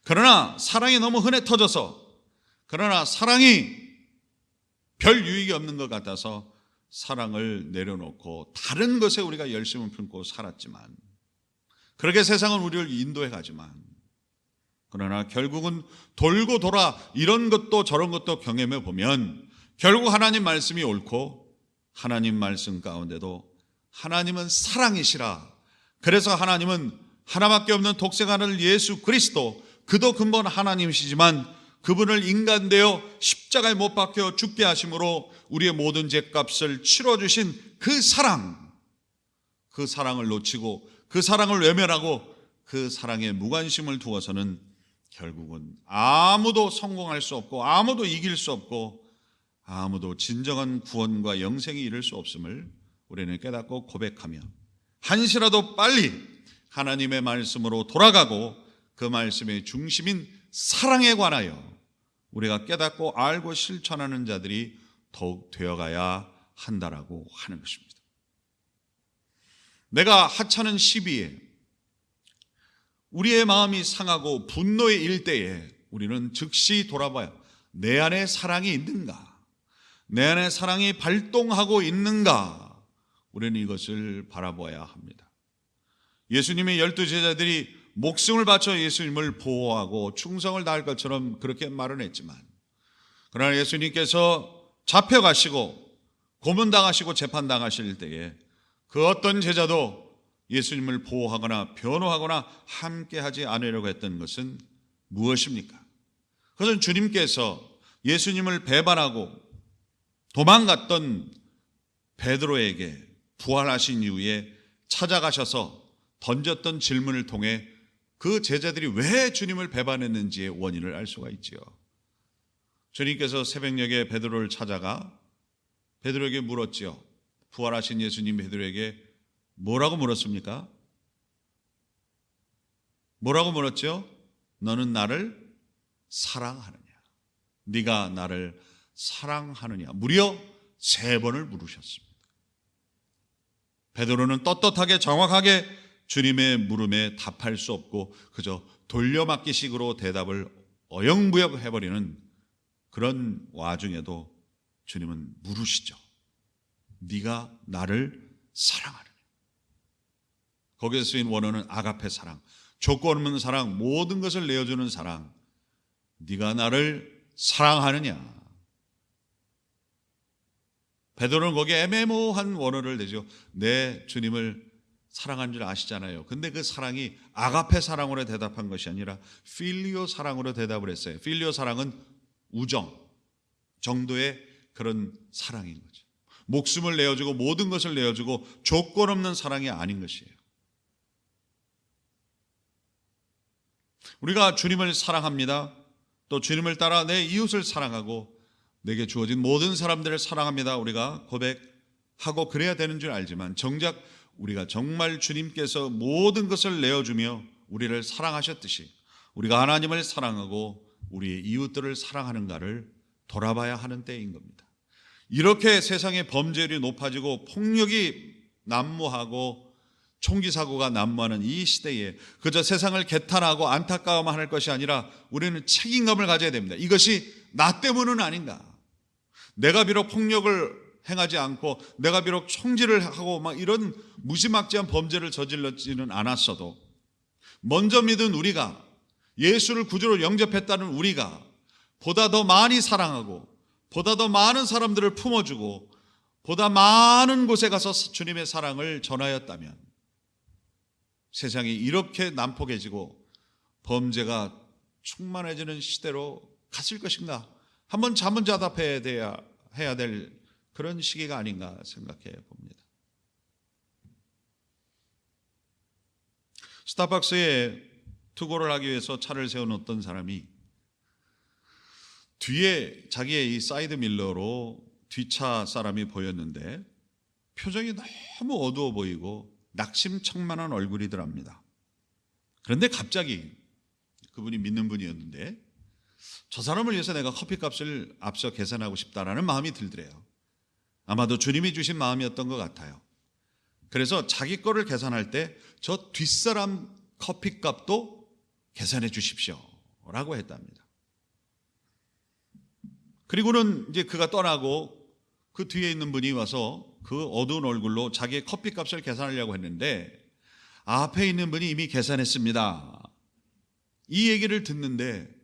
그러나 사랑이 너무 흔해 터져서, 그러나 사랑이 별 유익이 없는 것 같아서 사랑을 내려놓고 다른 것에 우리가 열심을 품고 살았지만, 그렇게 세상은 우리를 인도해 가지만, 그러나 결국은 돌고 돌아 이런 것도 저런 것도 경험해 보면 결국 하나님 말씀이 옳고, 하나님 말씀 가운데도 하나님은 사랑이시라, 그래서 하나님은 하나밖에 없는 독생아들 예수 그리스도, 그도 근본 하나님이시지만 그분을 인간되어 십자가에 못 박혀 죽게 하심으로 우리의 모든 죄값을 치러주신 그 사랑, 그 사랑을 놓치고 그 사랑을 외면하고 그 사랑에 무관심을 두어서는 결국은 아무도 성공할 수 없고 아무도 이길 수 없고 아무도 진정한 구원과 영생에 이를 수 없음을 우리는 깨닫고 고백하며 한시라도 빨리 하나님의 말씀으로 돌아가고 그 말씀의 중심인 사랑에 관하여 우리가 깨닫고 알고 실천하는 자들이 더욱 되어가야 한다라고 하는 것입니다. 내가 하찮은 시비에 우리의 마음이 상하고 분노에 일 때에 우리는 즉시 돌아봐야 내 안에 사랑이 있는가, 내 안에 사랑이 발동하고 있는가, 우리는 이것을 바라봐야 합니다. 예수님의 12제자들이 목숨을 바쳐 예수님을 보호하고 충성을 다할 것처럼 그렇게 말은 했지만, 그러나 예수님께서 잡혀가시고 고문당하시고 재판당하실 때에 그 어떤 제자도 예수님을 보호하거나 변호하거나 함께하지 않으려고 했던 것은 무엇입니까? 그것은 주님께서 예수님을 배반하고 도망갔던 베드로에게 부활하신 이후에 찾아가셔서 던졌던 질문을 통해 그 제자들이 왜 주님을 배반했는지의 원인을 알 수가 있지요. 주님께서 새벽녘에 베드로를 찾아가 베드로에게 물었지요. 부활하신 예수님 베드로에게 뭐라고 물었습니까? 뭐라고 물었죠? 너는 나를 사랑하느냐? 네가 나를 사랑하느냐? 무려 3번을 물으셨습니다. 베드로는 떳떳하게 정확하게 주님의 물음에 답할 수 없고 그저 돌려막기식으로 대답을 어영부영 해버리는 그런 와중에도 주님은 물으시죠. 네가 나를 사랑하느냐? 거기에 쓰인 원어는 아가페 사랑, 조건 없는 사랑, 모든 것을 내어주는 사랑. 네가 나를 사랑하느냐? 베드로는 거기에 애매모호한 원어를 내죠. 내 주님을 사랑한 줄 아시잖아요. 근데 그 사랑이 아가페 사랑으로 대답한 것이 아니라 필리오 사랑으로 대답을 했어요. 필리오 사랑은 우정 정도의 그런 사랑인 거죠. 목숨을 내어주고 모든 것을 내어주고 조건 없는 사랑이 아닌 것이에요. 우리가 주님을 사랑합니다. 또 주님을 따라 내 이웃을 사랑하고 내게 주어진 모든 사람들을 사랑합니다. 우리가 고백하고 그래야 되는 줄 알지만 정작 우리가 정말 주님께서 모든 것을 내어주며 우리를 사랑하셨듯이 우리가 하나님을 사랑하고 우리의 이웃들을 사랑하는가를 돌아봐야 하는 때인 겁니다. 이렇게 세상의 범죄율이 높아지고 폭력이 난무하고 총기 사고가 난무하는 이 시대에 그저 세상을 개탄하고 안타까워만 할 것이 아니라 우리는 책임감을 가져야 됩니다. 이것이 나 때문은 아닌가? 내가 비록 폭력을 행하지 않고 내가 비록 총질을 하고 막 이런 무지막지한 범죄를 저질렀지는 않았어도 먼저 믿은 우리가 예수를 구주로 영접했다는 우리가 보다 더 많이 사랑하고 보다 더 많은 사람들을 품어주고 보다 많은 곳에 가서 주님의 사랑을 전하였다면 세상이 이렇게 난폭해지고 범죄가 충만해지는 시대로 갔을 것인가? 한번 자문자답해야 될 그런 시기가 아닌가 생각해 봅니다. 스타벅스에 투고를 하기 위해서 차를 세운 어떤 사람이 뒤에 자기의 이 사이드 밀러로 뒷차 사람이 보였는데 표정이 너무 어두워 보이고 낙심청만한 얼굴이더랍니다. 그런데 갑자기 그분이 믿는 분이었는데 저 사람을 위해서 내가 커피값을 앞서 계산하고 싶다라는 마음이 들더래요. 아마도 주님이 주신 마음이었던 것 같아요. 그래서 자기 거를 계산할 때 저 뒷사람 커피값도 계산해 주십시오 라고 했답니다. 그리고는 이제 그가 떠나고 그 뒤에 있는 분이 와서 그 어두운 얼굴로 자기의 커피값을 계산하려고 했는데 앞에 있는 분이 이미 계산했습니다. 이 얘기를 듣는데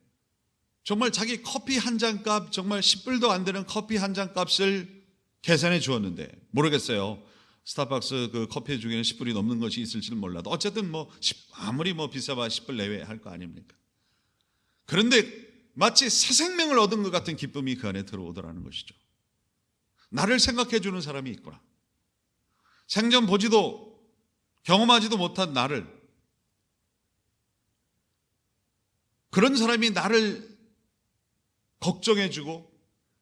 정말 자기 커피 한 잔 값, 정말 10불도 안 되는 커피 한 잔 값을 계산해 주었는데 모르겠어요. 스타벅스 그 커피 중에는 10불이 넘는 것이 있을지는 몰라도 어쨌든 아무리 비싸봐 10불 내외 할 거 아닙니까? 그런데 마치 새 생명을 얻은 것 같은 기쁨이 그 안에 들어오더라는 것이죠. 나를 생각해 주는 사람이 있구나. 생전 보지도 경험하지도 못한 나를, 그런 사람이 나를 걱정해 주고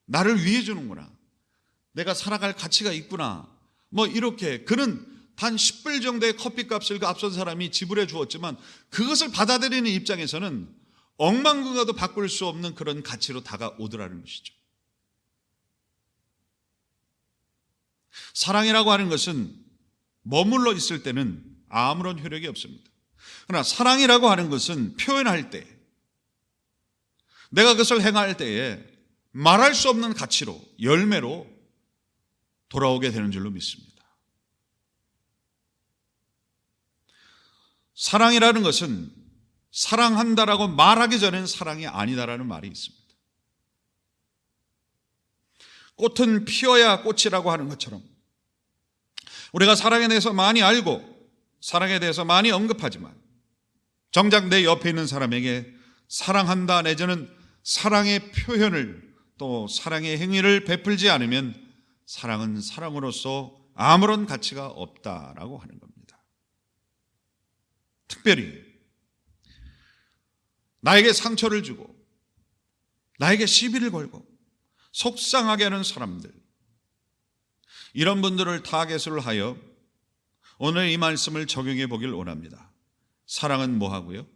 나를 위해 주는구나. 내가 살아갈 가치가 있구나. 이렇게 그는 단 10불 정도의 커피값을 그 앞선 사람이 지불해 주었지만 그것을 받아들이는 입장에서는 억만금과도 바꿀 수 없는 그런 가치로 다가오더라는 것이죠. 사랑이라고 하는 것은 머물러 있을 때는 아무런 효력이 없습니다. 그러나 사랑이라고 하는 것은 표현할 때, 내가 그것을 행할 때에 말할 수 없는 가치로, 열매로 돌아오게 되는 줄로 믿습니다. 사랑이라는 것은 사랑한다라고 말하기 전에는 사랑이 아니다라는 말이 있습니다. 꽃은 피어야 꽃이라고 하는 것처럼 우리가 사랑에 대해서 많이 알고 사랑에 대해서 많이 언급하지만 정작 내 옆에 있는 사람에게 사랑한다 내지는 사랑의 표현을 또 사랑의 행위를 베풀지 않으면 사랑은 사랑으로서 아무런 가치가 없다라고 하는 겁니다. 특별히 나에게 상처를 주고 나에게 시비를 걸고 속상하게 하는 사람들, 이런 분들을 타겟으로 하여 오늘 이 말씀을 적용해 보길 원합니다. 사랑은 뭐 하고요?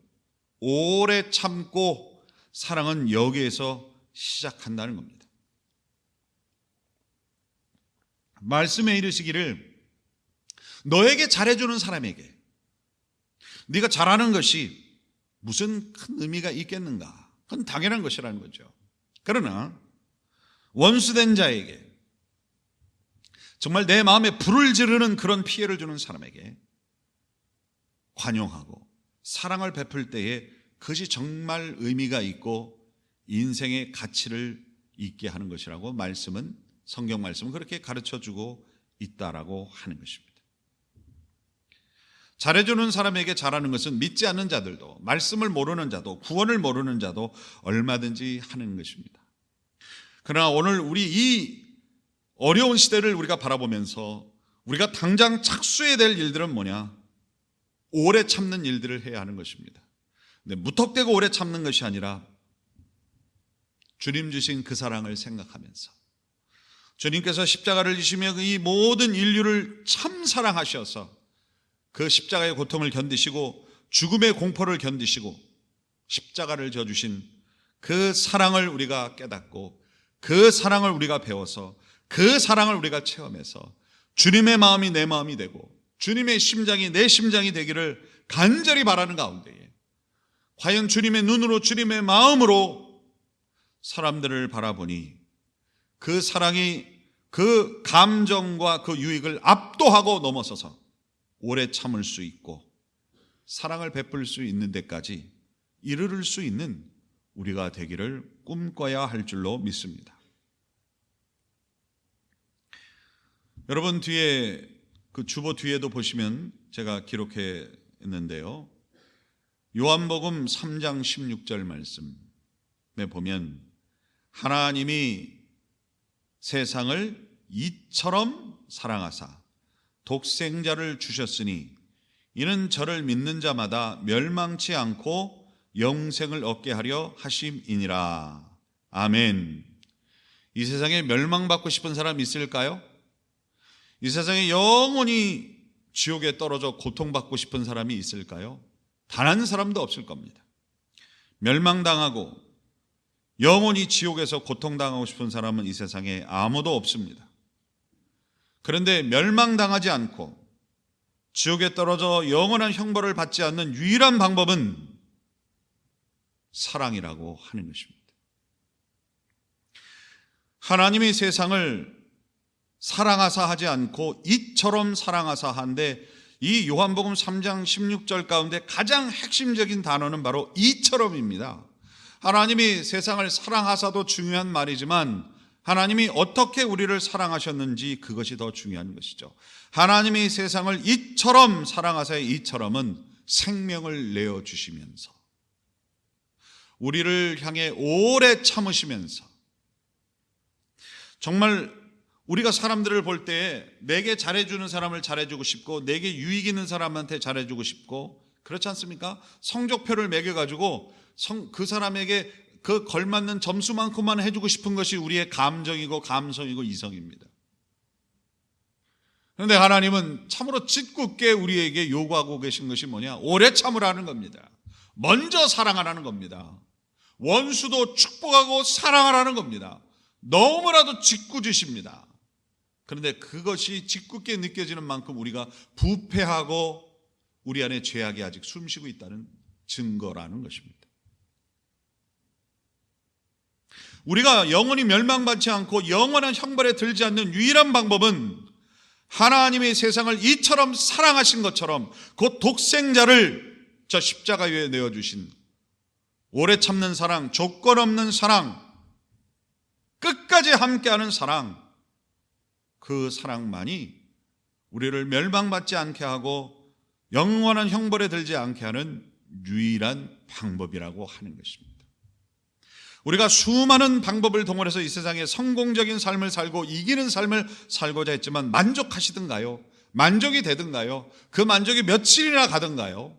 오래 참고 사랑은 여기에서 시작한다는 겁니다. 말씀에 이르시기를 너에게 잘해주는 사람에게 네가 잘하는 것이 무슨 큰 의미가 있겠는가? 그건 당연한 것이라는 거죠. 그러나 원수된 자에게, 정말 내 마음에 불을 지르는 그런 피해를 주는 사람에게 관용하고 사랑을 베풀 때에 그것이 정말 의미가 있고 인생의 가치를 있게 하는 것이라고 성경 말씀은 그렇게 가르쳐주고 있다라고 하는 것입니다. 잘해주는 사람에게 잘하는 것은 믿지 않는 자들도, 말씀을 모르는 자도, 구원을 모르는 자도 얼마든지 하는 것입니다. 그러나 오늘 우리 이 어려운 시대를 우리가 바라보면서 우리가 당장 착수해야 될 일들은 뭐냐? 오래 참는 일들을 해야 하는 것입니다. 근데 무턱대고 오래 참는 것이 아니라 주님 주신 그 사랑을 생각하면서, 주님께서 십자가를 지시며 이 모든 인류를 참 사랑하셔서 그 십자가의 고통을 견디시고 죽음의 공포를 견디시고 십자가를 져주신 그 사랑을 우리가 깨닫고 그 사랑을 우리가 배워서 그 사랑을 우리가 체험해서 주님의 마음이 내 마음이 되고 주님의 심장이 내 심장이 되기를 간절히 바라는 가운데에 과연 주님의 눈으로 주님의 마음으로 사람들을 바라보니 그 사랑이 그 감정과 그 유익을 압도하고 넘어서서 오래 참을 수 있고 사랑을 베풀 수 있는 데까지 이르를 수 있는 우리가 되기를 꿈꿔야 할 줄로 믿습니다. 여러분, 뒤에 그 주보 뒤에도 보시면 제가 기록해 있는데요, 요한복음 3장 16절 말씀에 보면 하나님이 세상을 이처럼 사랑하사 독생자를 주셨으니 이는 저를 믿는 자마다 멸망치 않고 영생을 얻게 하려 하심이니라. 아멘. 이 세상에 멸망받고 싶은 사람 있을까요? 이 세상에 영원히 지옥에 떨어져 고통받고 싶은 사람이 있을까요? 단 한 사람도 없을 겁니다. 멸망당하고 영원히 지옥에서 고통당하고 싶은 사람은 이 세상에 아무도 없습니다. 그런데 멸망당하지 않고 지옥에 떨어져 영원한 형벌을 받지 않는 유일한 방법은 사랑이라고 하는 것입니다. 하나님이 세상을 사랑하사 하지 않고 이처럼 사랑하사 한데, 이 요한복음 3장 16절 가운데 가장 핵심적인 단어는 바로 이처럼입니다. 하나님이 세상을 사랑하사도 중요한 말이지만 하나님이 어떻게 우리를 사랑하셨는지 그것이 더 중요한 것이죠. 하나님이 세상을 이처럼 사랑하사의 이처럼은 생명을 내어주시면서 우리를 향해 오래 참으시면서, 정말 우리가 사람들을 볼 때 내게 잘해주는 사람을 잘해주고 싶고 내게 유익 있는 사람한테 잘해주고 싶고, 그렇지 않습니까? 성적표를 매겨가지고 그 사람에게 그 걸맞는 점수만큼만 해주고 싶은 것이 우리의 감정이고 감성이고 이성입니다. 그런데 하나님은 참으로 짓궂게 우리에게 요구하고 계신 것이 뭐냐? 오래 참으라는 겁니다. 먼저 사랑하라는 겁니다. 원수도 축복하고 사랑하라는 겁니다. 너무나도 짓궂으십니다. 그런데 그것이 짓궂게 느껴지는 만큼 우리가 부패하고 우리 안에 죄악이 아직 숨쉬고 있다는 증거라는 것입니다. 우리가 영원히 멸망받지 않고 영원한 형벌에 들지 않는 유일한 방법은 하나님의 세상을 이처럼 사랑하신 것처럼 곧 독생자를 저 십자가 위에 내어주신 오래 참는 사랑, 조건 없는 사랑, 끝까지 함께하는 사랑, 그 사랑만이 우리를 멸망받지 않게 하고 영원한 형벌에 들지 않게 하는 유일한 방법이라고 하는 것입니다. 우리가 수많은 방법을 동원해서 이 세상에 성공적인 삶을 살고 이기는 삶을 살고자 했지만 만족하시던가요? 만족이 되던가요? 그 만족이 며칠이나 가던가요?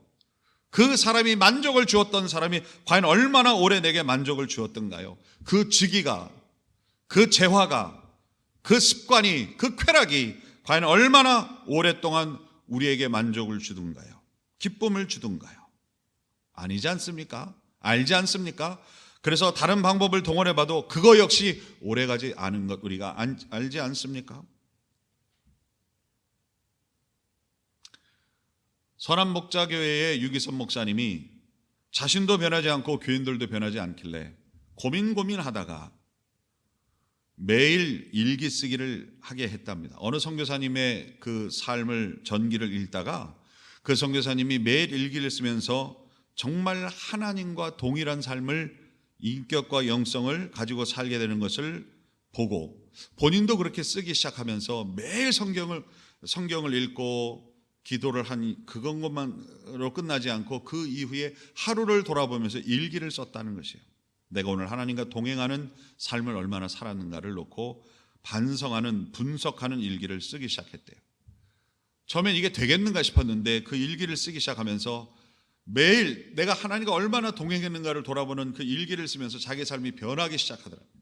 그 사람이 만족을 주었던 사람이 과연 얼마나 오래 내게 만족을 주었던가요? 그 직위가, 그 재화가, 그 습관이, 그 쾌락이 과연 얼마나 오랫동안 우리에게 만족을 주던가요? 기쁨을 주던가요? 아니지 않습니까? 알지 않습니까? 그래서 다른 방법을 동원해봐도 그거 역시 오래가지 않은 것 우리가 알지 않습니까? 선한목자교회의 유기선 목사님이 자신도 변하지 않고 교인들도 변하지 않길래 고민하다가 매일 일기 쓰기를 하게 했답니다. 어느 선교사님의 그 삶을 전기를 읽다가 그 선교사님이 매일 일기를 쓰면서 정말 하나님과 동일한 삶을, 인격과 영성을 가지고 살게 되는 것을 보고 본인도 그렇게 쓰기 시작하면서 매일 성경을 읽고 기도를 한 그것만으로 끝나지 않고 그 이후에 하루를 돌아보면서 일기를 썼다는 것이에요. 내가 오늘 하나님과 동행하는 삶을 얼마나 살았는가를 놓고 반성하는, 분석하는 일기를 쓰기 시작했대요. 처음엔 이게 되겠는가 싶었는데 그 일기를 쓰기 시작하면서 매일 내가 하나님과 얼마나 동행했는가를 돌아보는 그 일기를 쓰면서 자기 삶이 변하기 시작하더랍니다.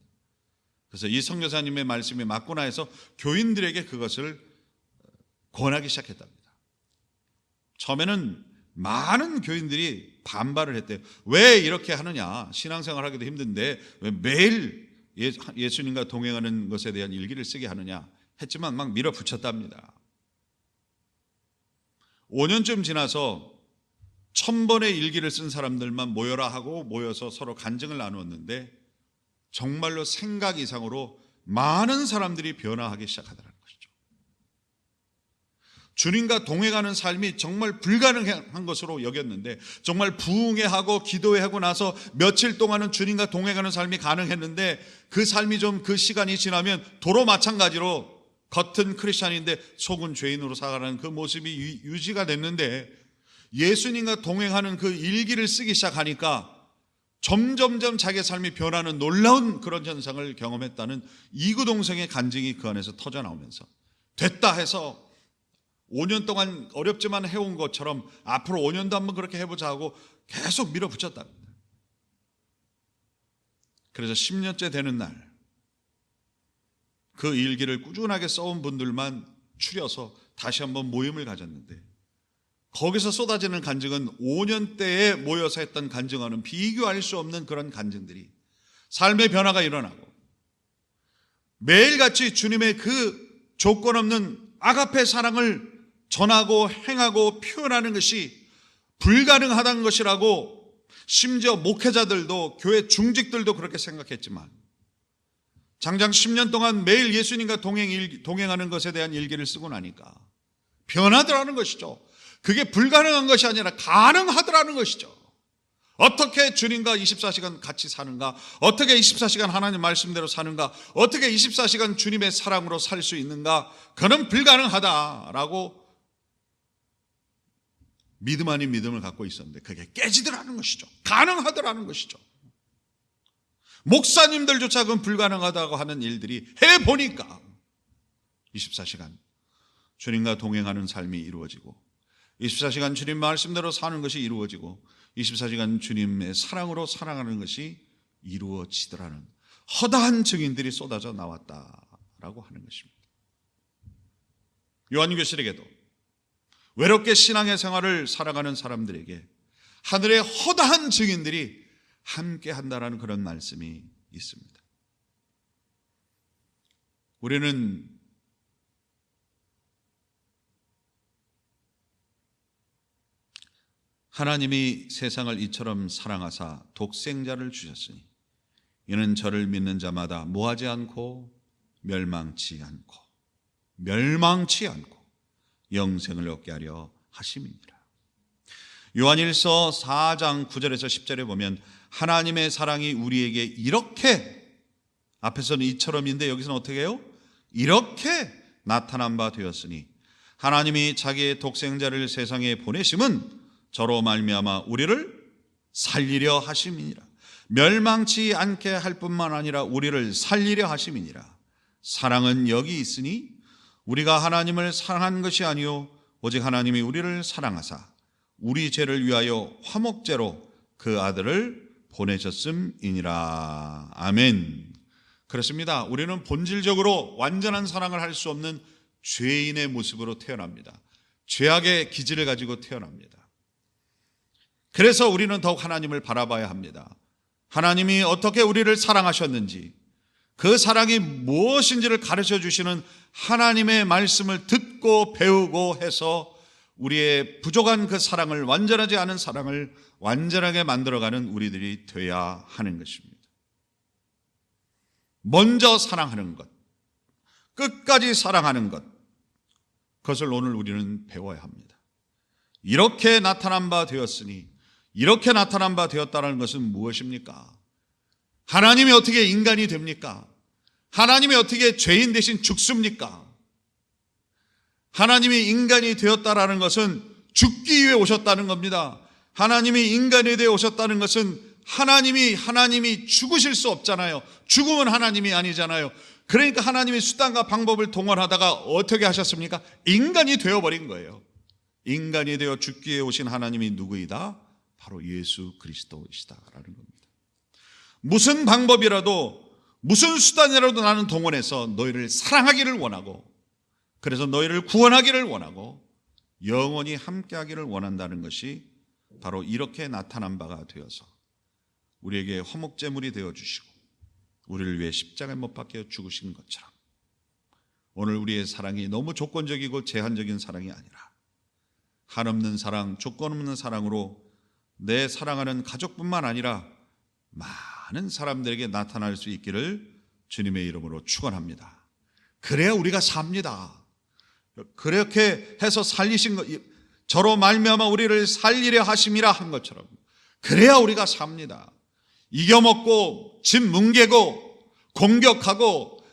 그래서 이 선교사님의 말씀이 맞구나 해서 교인들에게 그것을 권하기 시작했답니다. 처음에는 많은 교인들이 반발을 했대요. 왜 이렇게 하느냐, 신앙생활 하기도 힘든데 왜 매일 예수님과 동행하는 것에 대한 일기를 쓰게 하느냐 했지만 막 밀어붙였답니다. 5년쯤 지나서 1000번의 일기를 쓴 사람들만 모여라 하고 모여서 서로 간증을 나누었는데 정말로 생각 이상으로 많은 사람들이 변화하기 시작하더라는 것이죠. 주님과 동행하는 삶이 정말 불가능한 것으로 여겼는데 정말 부흥회하고 기도회하고 나서 며칠 동안은 주님과 동행하는 삶이 가능했는데 그 삶이 좀 그 시간이 지나면 도로 마찬가지로 겉은 크리스찬인데 속은 죄인으로 살아가는 그 모습이 유지가 됐는데 예수님과 동행하는 그 일기를 쓰기 시작하니까 점점점 자기의 삶이 변하는 놀라운 그런 현상을 경험했다는 이구동성의 간증이 그 안에서 터져 나오면서 됐다 해서 5년 동안 어렵지만 해온 것처럼 앞으로 5년도 한번 그렇게 해보자 하고 계속 밀어붙였답니다. 그래서 10년째 되는 날 그 일기를 꾸준하게 써온 분들만 추려서 다시 한번 모임을 가졌는데 거기서 쏟아지는 간증은 5년대에 모여서 했던 간증과는 비교할 수 없는 그런 간증들이 삶의 변화가 일어나고 매일같이 주님의 그 조건 없는 아가페 사랑을 전하고 행하고 표현하는 것이 불가능하다는 것이라고 심지어 목회자들도 교회 중직들도 그렇게 생각했지만 장장 10년 동안 매일 예수님과 동행하는 것에 대한 일기를 쓰고 나니까 변하더라는 것이죠. 그게 불가능한 것이 아니라 가능하더라는 것이죠. 어떻게 주님과 24시간 같이 사는가? 어떻게 24시간 하나님 말씀대로 사는가? 어떻게 24시간 주님의 사랑으로 살 수 있는가? 그는 불가능하다라고 믿음 아닌 믿음을 갖고 있었는데 그게 깨지더라는 것이죠. 가능하더라는 것이죠. 목사님들조차 그건 불가능하다고 하는 일들이 해보니까 24시간 주님과 동행하는 삶이 이루어지고 24시간 주님 말씀대로 사는 것이 이루어지고 24시간 주님의 사랑으로 살아가는 것이 이루어지더라는 허다한 증인들이 쏟아져 나왔다라고 하는 것입니다. 요한교실에게도 외롭게 신앙의 생활을 살아가는 사람들에게 하늘의 허다한 증인들이 함께 한다라는 그런 말씀이 있습니다. 우리는 하나님이 세상을 이처럼 사랑하사 독생자를 주셨으니 이는 저를 믿는 자마다 뭐하지 않고 멸망치 않고 영생을 얻게 하려 하심이니라. 요한일서 4장 9절에서 10절에 보면 하나님의 사랑이 우리에게 이렇게, 앞에서는 이처럼인데 여기서는 어떻게 해요? 이렇게 나타난 바 되었으니 하나님이 자기의 독생자를 세상에 보내심은 저로 말미암아 우리를 살리려 하심이니라. 멸망치 않게 할 뿐만 아니라 우리를 살리려 하심이니라. 사랑은 여기 있으니 우리가 하나님을 사랑한 것이 아니요 오직 하나님이 우리를 사랑하사 우리 죄를 위하여 화목제로 그 아들을 보내셨음이니라. 아멘. 그렇습니다. 우리는 본질적으로 완전한 사랑을 할 수 없는 죄인의 모습으로 태어납니다. 죄악의 기질을 가지고 태어납니다. 그래서 우리는 더욱 하나님을 바라봐야 합니다. 하나님이 어떻게 우리를 사랑하셨는지, 그 사랑이 무엇인지를 가르쳐 주시는 하나님의 말씀을 듣고 배우고 해서 우리의 부족한 그 사랑을, 완전하지 않은 사랑을 완전하게 만들어가는 우리들이 되어야 하는 것입니다. 먼저 사랑하는 것, 끝까지 사랑하는 것, 그것을 오늘 우리는 배워야 합니다. 이렇게 나타난 바 되었으니, 이렇게 나타난 바 되었다는 것은 무엇입니까? 하나님이 어떻게 인간이 됩니까? 하나님이 어떻게 죄인 대신 죽습니까? 하나님이 인간이 되었다라는 것은 죽기 위해 오셨다는 겁니다. 하나님이 인간이 되어 오셨다는 것은 하나님이 죽으실 수 없잖아요. 죽으면 하나님이 아니잖아요. 그러니까 하나님이 수단과 방법을 동원하다가 어떻게 하셨습니까? 인간이 되어버린 거예요. 인간이 되어 죽기 위해 오신 하나님이 누구이다? 바로 예수 그리스도이시다라는 겁니다. 무슨 방법이라도, 무슨 수단이라도 나는 동원해서 너희를 사랑하기를 원하고, 그래서 너희를 구원하기를 원하고 영원히 함께하기를 원한다는 것이 바로 이렇게 나타난 바가 되어서 우리에게 화목제물이 되어주시고 우리를 위해 십자가에 못 박혀 죽으신 것처럼, 오늘 우리의 사랑이 너무 조건적이고 제한적인 사랑이 아니라 한없는 사랑, 조건 없는 사랑으로 내 사랑하는 가족뿐만 아니라 많은 사람들에게 나타날 수 있기를 주님의 이름으로 축원합니다. 그래야 우리가 삽니다. 그렇게 해서 살리신 것, 저로 말미암아 우리를 살리려 하심이라 한 것처럼 그래야 우리가 삽니다. 이겨먹고 집 뭉개고 공격하고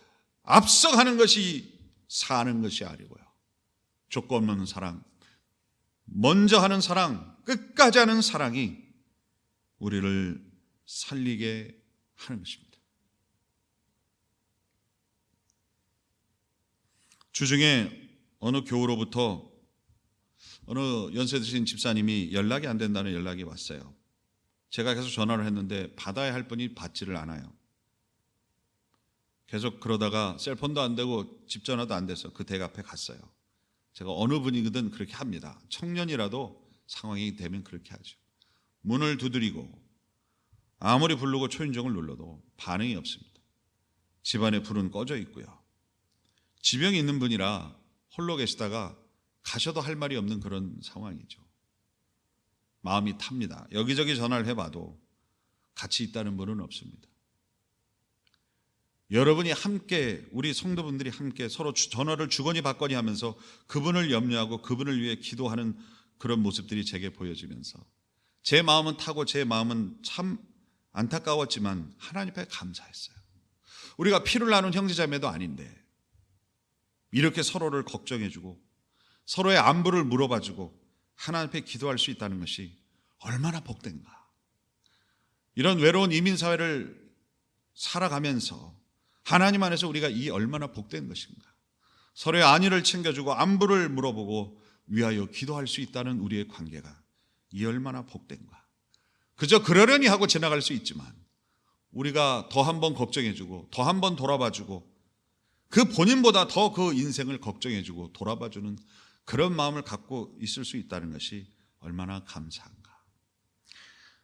앞서가는 것이 사는 것이 아니고요, 조건 없는 사랑, 먼저 하는 사랑, 끝까지 하는 사랑이 우리를 살리게 하는 것입니다. 주중에 어느 교우로부터 어느 연세 드신 집사님이 연락이 안 된다는 연락이 왔어요. 제가 계속 전화를 했는데 받아야 할 분이 받지를 않아요. 계속 그러다가 셀폰도 안 되고 집 전화도 안 돼서 그 댁 앞에 갔어요. 제가 어느 분이든 그렇게 합니다. 청년이라도 상황이 되면 그렇게 하죠. 문을 두드리고 아무리 부르고 초인종을 눌러도 반응이 없습니다. 집안에 불은 꺼져 있고요. 지병이 있는 분이라 홀로 계시다가 가셔도 할 말이 없는 그런 상황이죠. 마음이 탑니다. 여기저기 전화를 해봐도 같이 있다는 분은 없습니다. 여러분이 함께, 우리 성도분들이 함께 서로 전화를 주거니 받거니 하면서 그분을 염려하고 그분을 위해 기도하는 그런 모습들이 제게 보여지면서 제 마음은 타고 제 마음은 참 안타까웠지만 하나님 앞에 감사했어요. 우리가 피를 나눈 형제자매도 아닌데 이렇게 서로를 걱정해주고 서로의 안부를 물어봐주고 하나님 앞에 기도할 수 있다는 것이 얼마나 복된가. 이런 외로운 이민사회를 살아가면서 하나님 안에서 우리가 이 얼마나 복된 것인가. 서로의 안위를 챙겨주고 안부를 물어보고 위하여 기도할 수 있다는 우리의 관계가 이 얼마나 복된가. 그저 그러려니 하고 지나갈 수 있지만 우리가 더 한 번 걱정해주고 더 한 번 돌아봐주고 그 본인보다 더 그 인생을 걱정해주고 돌아봐주는 그런 마음을 갖고 있을 수 있다는 것이 얼마나 감사한가.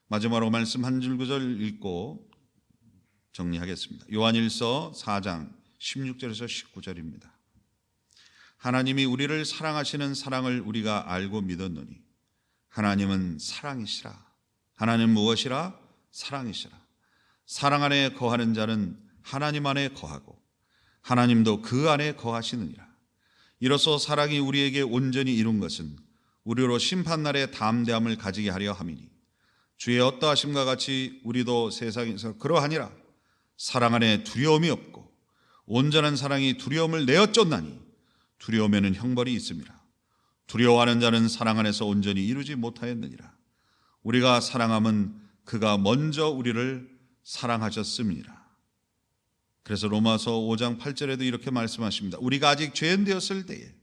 마지막으로 말씀 한 줄 구절 읽고 정리하겠습니다. 요한일서 4장 16절에서 19절입니다. 하나님이 우리를 사랑하시는 사랑을 우리가 알고 믿었노니 하나님은 사랑이시라. 하나님 무엇이라? 사랑이시라. 사랑 안에 거하는 자는 하나님 안에 거하고 하나님도 그 안에 거하시느니라. 이로써 사랑이 우리에게 온전히 이룬 것은 우리로 심판날에 담대함을 가지게 하려 함이니 주의 어떠하심과 같이 우리도 세상에서 그러하니라. 사랑 안에 두려움이 없고 온전한 사랑이 두려움을 내어 쫓나니 두려움에는 형벌이 있습니다. 두려워하는 자는 사랑 안에서 온전히 이루지 못하였느니라. 우리가 사랑함은 그가 먼저 우리를 사랑하셨음이니라. 그래서 로마서 5장 8절에도 이렇게 말씀하십니다. 우리가 아직 죄인 되었을 때에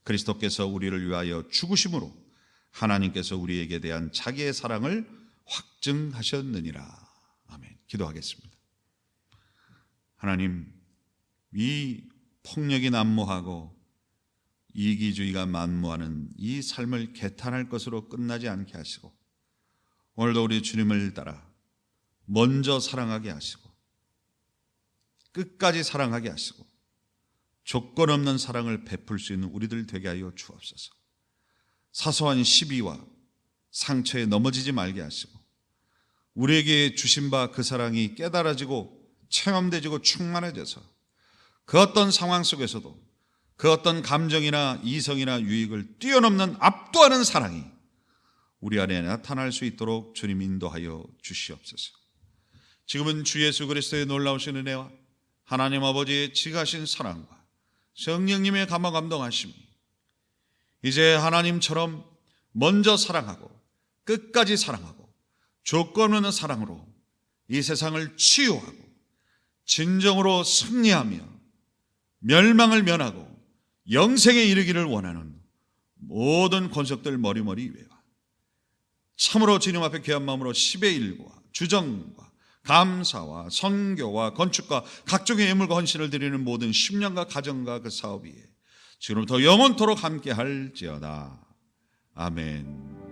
그리스도께서 우리를 위하여 죽으심으로 하나님께서 우리에게 대한 자기의 사랑을 확증하셨느니라. 아멘. 기도하겠습니다. 하나님, 이 폭력이 난무하고 이기주의가 만무하는 이 삶을 개탄할 것으로 끝나지 않게 하시고 오늘도 우리 주님을 따라 먼저 사랑하게 하시고 끝까지 사랑하게 하시고 조건 없는 사랑을 베풀 수 있는 우리들 되게 하여 주옵소서. 사소한 시비와 상처에 넘어지지 말게 하시고 우리에게 주신 바 그 사랑이 깨달아지고 체험되지고 충만해져서 그 어떤 상황 속에서도 그 어떤 감정이나 이성이나 유익을 뛰어넘는 압도하는 사랑이 우리 안에 나타날 수 있도록 주님 인도하여 주시옵소서. 지금은 주 예수 그리스도의 놀라우신 은혜와 하나님 아버지의 지가신 사랑과 성령님의 감화 감동하심이 이제 하나님처럼 먼저 사랑하고 끝까지 사랑하고 조건 없는 사랑으로 이 세상을 치유하고 진정으로 승리하며 멸망을 면하고 영생에 이르기를 원하는 모든 권속들 머리머리 위에 참으로 주님 앞에 귀한 마음으로 10의 일과 주정과 감사와 선교와 건축과 각종의 예물과 헌신을 드리는 모든 심령과 가정과 그 사업 위에 지금부터 영원토록 함께 할지어다. 아멘.